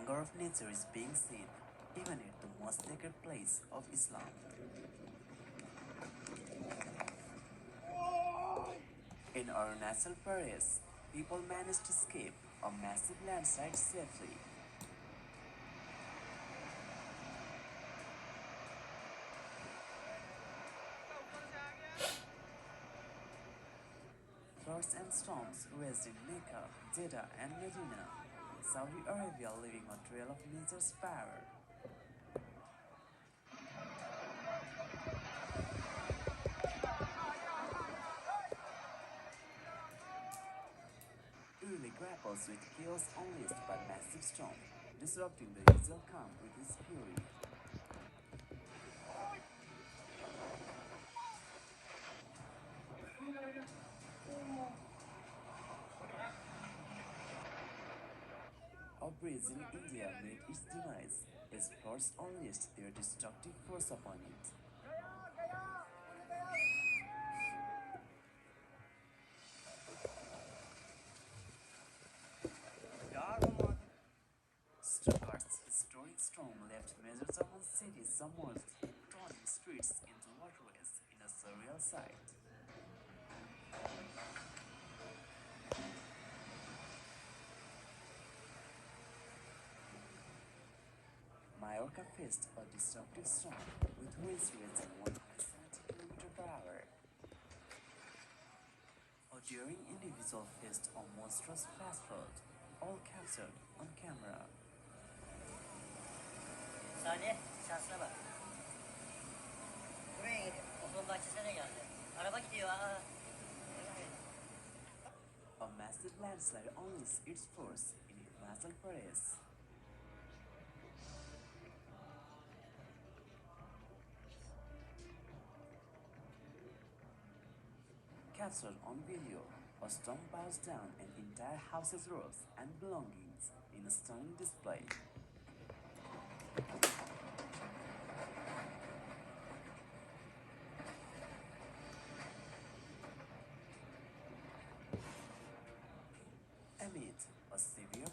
anger of nature is being seen, even at the most sacred place of Islam. In Arunachal Pradesh, people managed to escape a massive landslide safely. Floods and storms raged in Mecca, Jeddah, and Medina, Saudi Arabia leaving a trail of nature's power. Italy grapples with chaos unleashed by massive storm, disrupting the usual calm with its fury. A bridge in India made its demise as floods unleashed their destructive force upon it. Stuttgart's historic storm left major German cities submerged, turning streets into waterways in a surreal sight. Mallorca faced a destructive storm with winds reaching 170 km per hour. A daring individual faced a monstrous flash flood, all captured on camera. Saniye şansına bak. Buraya geliyor. Okulun bahçesine geldi. Araba gidiyor. Aa. A massive landslide unleashed its force in Himachal Pradesh. Captured on video, a storm bows down an entire house's roofs and belongings in a stunning display. Amid a severe